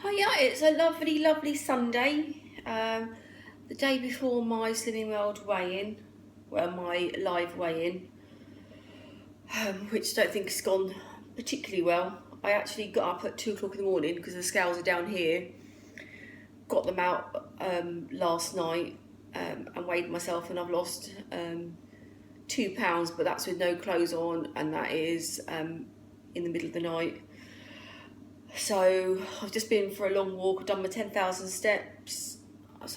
Hiya, it's a lovely, lovely Sunday. The day before my Slimming World weigh-in, well, my live weigh-in, which I don't think has gone particularly well. I actually got up at 2 o'clock in the morning because the scales are down here. Got them out last night and weighed myself, and I've lost 2 pounds, but that's with no clothes on, and that is in the middle of the night. So I've just been for a long walk. I've done my 10,000 steps.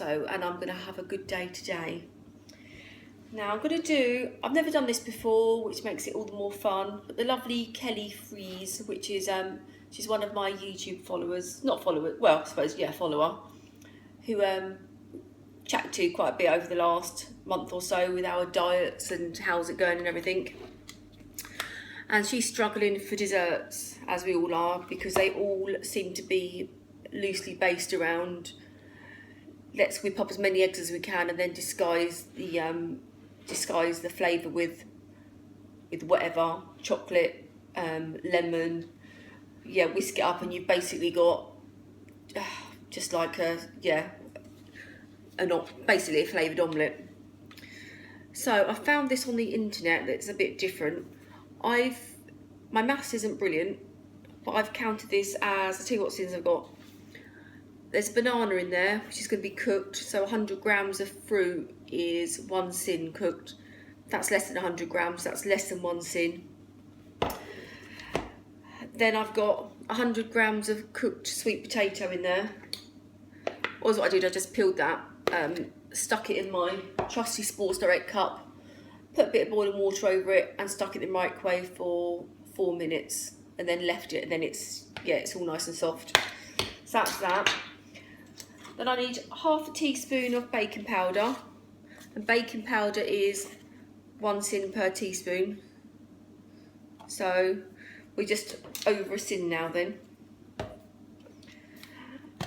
And I'm going to have a good day today. Now I've never done this before, which makes it all the more fun. But the lovely Kelly Freeze, which is she's one of my YouTube followers, follower, who chatted to quite a bit over the last month or so with our diets and how's it going and everything. And she's struggling for desserts, as we all are, because they all seem to be loosely based around let's whip up as many eggs as we can and then disguise the flavour with whatever, chocolate, lemon, whisk it up, and you've basically got just like basically a flavoured omelette. So I found this on the internet that's a bit different. My maths isn't brilliant, but I've counted this as, I'll tell you what syns I've got. There's banana in there, which is going to be cooked, so 100 grams of fruit is 1 syn cooked. That's less than 100 grams, that's less than 1 syn. Then I've got 100 grams of cooked sweet potato in there. What I did, I just peeled that, stuck it in my trusty Sports Direct cup, put a bit of boiling water over it and stuck it in the microwave for 4 minutes, and then left it, and then it's all nice and soft. So that's that. Then I need half a teaspoon of baking powder, and baking powder is 1 syn per teaspoon. So we're just over a syn now then.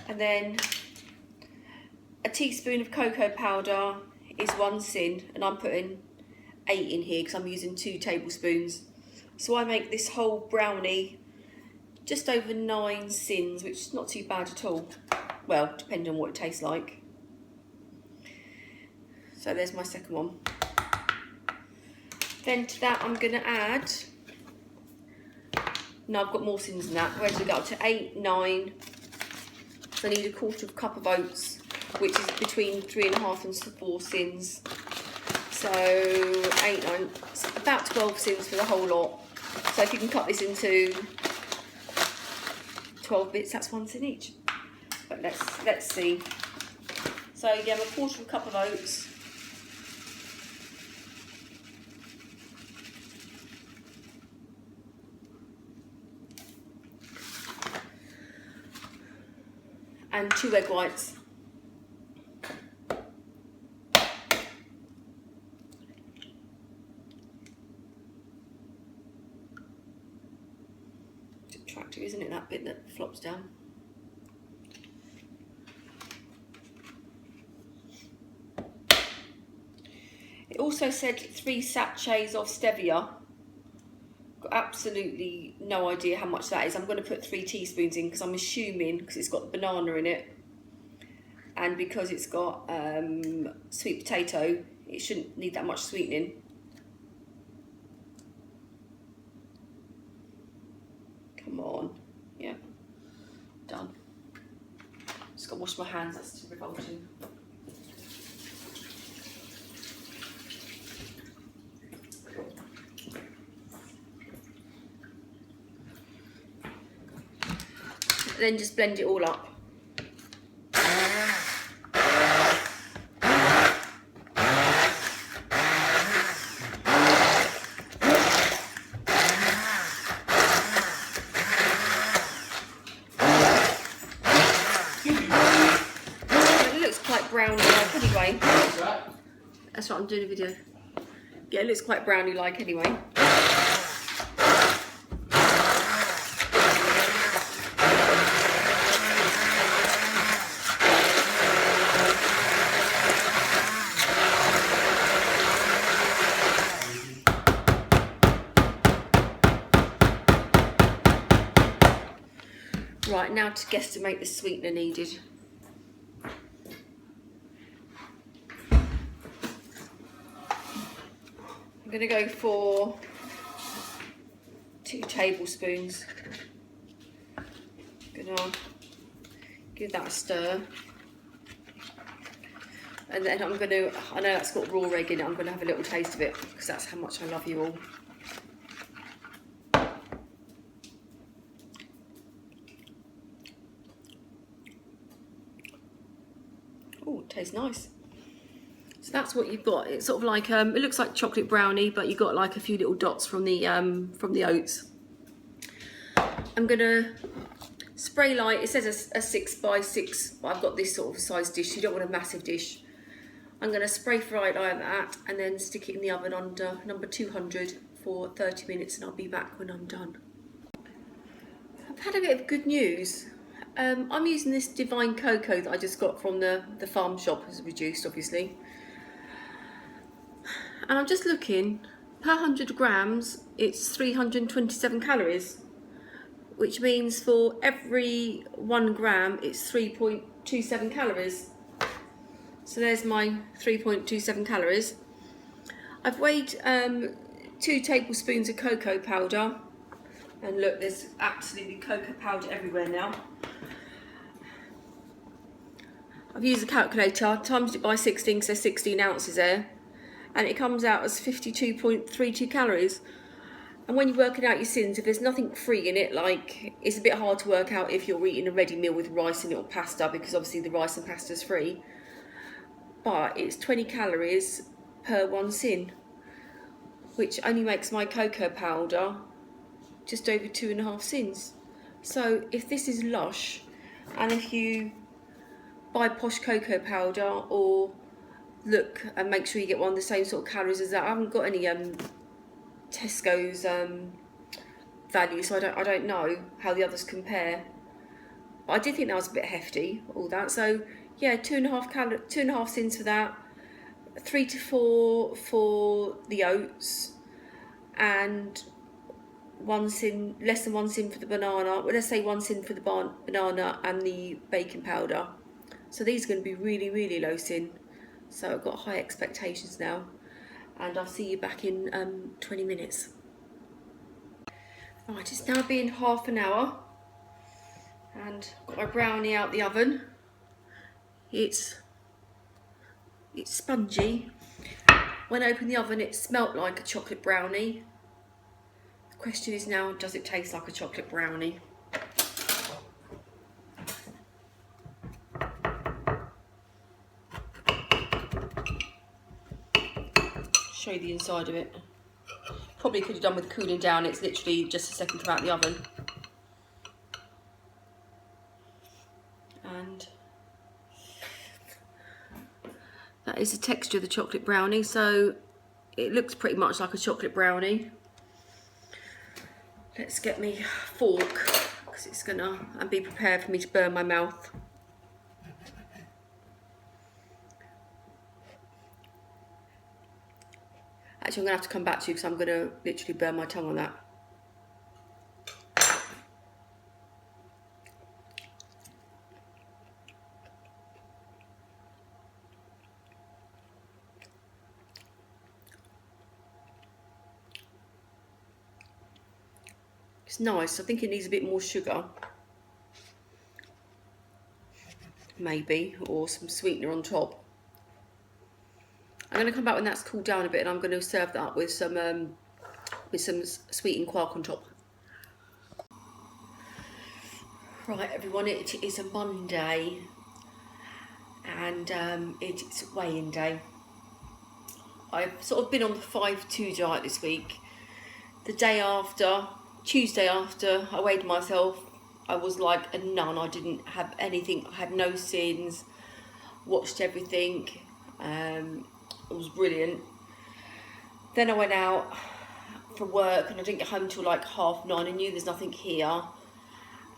And then a teaspoon of cocoa powder is 1 syn, and I'm putting 8 in here because I'm using 2 tablespoons. So I make this whole brownie just over 9 syns, which is not too bad at all. Well, depending on what it tastes like. So there's my second one. Then to that I'm going to add, no, I've got more syns than that. Where do we go up to 8, 9? So I need a 1/4 cup of oats, which is between 3.5 and 4 syns. So 8, 9, it's about 12 syns for the whole lot. So if you can cut this into 12 bits, that's 1 syn each. But let's see. So you have a 1/4 cup of oats. And 2 egg whites. It's attractive, isn't it, that bit that flops down? It also said 3 sachets of stevia. Got absolutely no idea how much that is. I'm going to put 3 teaspoons in because I'm assuming, because it's got the banana in it, and because it's got sweet potato, it shouldn't need that much sweetening. Come on, yeah, done. Just got to wash my hands, that's too revolting. Then just blend it all up. It looks quite brownie-like anyway. That's what I'm doing a video. Yeah, it looks quite brownie-like anyway. Right, now now to guesstimate the sweetener needed. I'm going to go for 2 tablespoons. Gonna give that a stir. And then I know that's got raw egg in it, I'm going to have a little taste of it because that's how much I love you all. Oh, it tastes nice. So that's what you've got. It's sort of like, it looks like chocolate brownie, but you've got like a few little dots from the oats. I'm going to spray light. It says a 6 by 6, but I've got this sort of size dish. You don't want a massive dish. I'm going to spray fry it like that and then stick it in the oven under number 200 for 30 minutes and I'll be back when I'm done. I've had a bit of good news. I'm using this divine cocoa that I just got from the farm shop. It's reduced obviously. And I'm just looking, per 100 grams it's 327 calories, which means for every 1 gram it's 3.27 calories. So there's my 3.27 calories. I've weighed 2 tablespoons of cocoa powder, and look, there's absolutely cocoa powder everywhere now. I've used a calculator, times it by 16 because there's 16 ounces there, and it comes out as 52.32 calories. And when you're working out your syns, if there's nothing free in it, like, it's a bit hard to work out if you're eating a ready meal with rice in it or pasta, because obviously the rice and pasta is free. But it's 20 calories per 1 syn, which only makes my cocoa powder just over 2.5 syns. So if this is lush, and if you buy posh cocoa powder or look and make sure you get one of the same sort of calories as that. I haven't got any Tesco's value, so I don't know how the others compare. But I did think that was a bit hefty, all that. So yeah, 2.5 syns for that, 3 to 4 for the oats, and 1 syn, less than 1 syn for the banana. Well, let's say 1 syn for the banana and the baking powder. So these are going to be really, really low syn. So I've got high expectations now, and I'll see you back in 20 minutes. Right, it's now been half an hour, and I've got my brownie out the oven. It's spongy. When I opened the oven, it smelt like a chocolate brownie. The question is now, does it taste like a chocolate brownie? Show you the inside of it. Probably could have done with cooling down. It's literally just a second come out of the oven. And that is the texture of the chocolate brownie. So it looks pretty much like a chocolate brownie. Let's get me a fork, because it's gonna, and be prepared for me to burn my mouth. Actually, I'm going to have to come back to you because I'm going to literally burn my tongue on that. It's nice. I think it needs a bit more sugar. Maybe, or some sweetener on top. I'm going to come back when that's cooled down a bit, and I'm going to serve that up with some sweetened quark on top. Right, everyone, it is a Monday, and it's weigh-in day. I've sort of been on the 5-2 diet this week. The day after, Tuesday after I weighed myself, I was like a nun. I didn't have anything. I had no syns. Watched everything. It was brilliant. Then I went out for work and I didn't get home till like 9:30. I knew there's nothing here,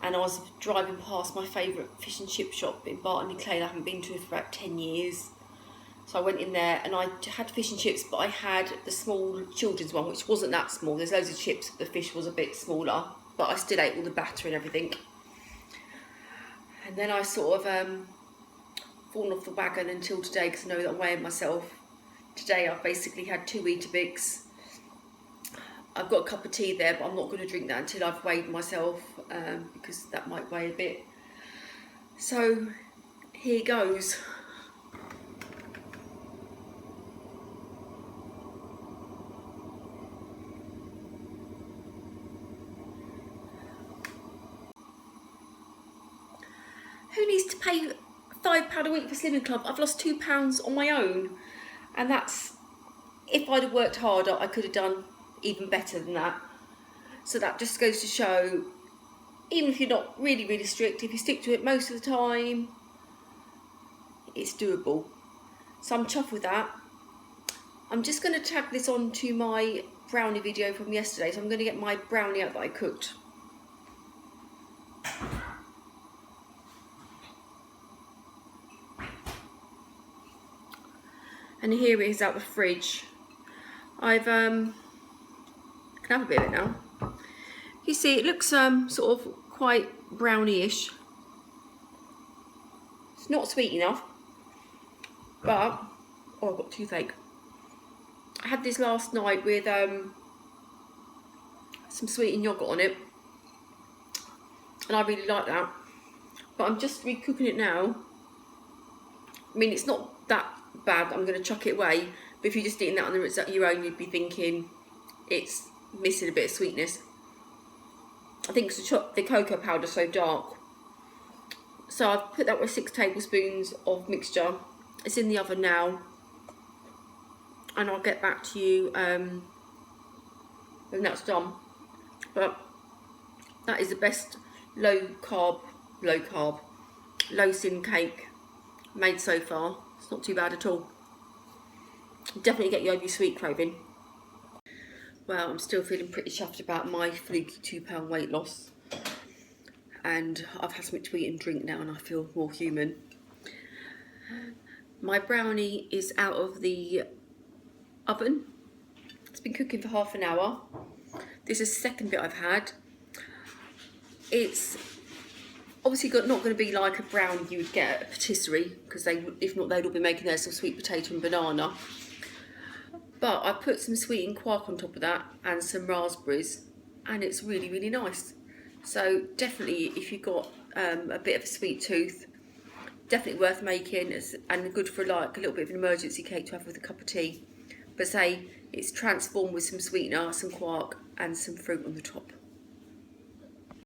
and I was driving past my favourite fish and chip shop in Barton-le-Clay. I haven't been to it for about 10 years. So I went in there and I had fish and chips, but I had the small children's one, which wasn't that small. There's loads of chips, but the fish was a bit smaller, but I still ate all the batter and everything. And then I sort of fallen off the wagon until today, because I know that I'm weighing myself. Today I've basically had 2 Weetabix. I've got a cup of tea there, but I'm not going to drink that until I've weighed myself, because that might weigh a bit. So here goes. Who needs to pay £5 a week for Slimming Club? I've lost £2 on my own, and that's, if I'd have worked harder, I could have done even better than that. So that just goes to show, even if you're not really strict, if you stick to it most of the time, it's doable. So I'm chuffed with that. I'm just going to tag this on to my brownie video from yesterday. So I'm going to get my brownie out that I cooked. And here it is out the fridge. I've can have a bit of it now. You see, it looks sort of quite brownie-ish. It's not sweet enough, but oh, I've got toothache. I had this last night with some sweetened yogurt on it, and I really like that. But I'm just recooking it now. I mean, it's not that bad. I'm going to chuck it away. But if you're just eating that on your own, you'd be thinking it's missing a bit of sweetness. I think it's the cocoa powder so dark. So I've put that with 6 tablespoons of mixture. It's in the oven now, and I'll get back to you when that's done. But that is the best low sin cake made so far. It's not too bad at all. Definitely get you over your sweet craving. Well, I'm still feeling pretty chuffed about my fluky £2 weight loss, and I've had something to eat and drink now, and I feel more human. My brownie is out of the oven. It's been cooking for half an hour. This is the second bit I've had. It's obviously not going to be like a brownie you would get at a patisserie, because if not, they'd all be making theirs of sweet potato and banana. But I put some sweetened quark on top of that and some raspberries, and it's really nice. So definitely, if you've got a bit of a sweet tooth, definitely worth making, and good for like a little bit of an emergency cake to have with a cup of tea. But say it's transformed with some sweetener, some quark, and some fruit on the top.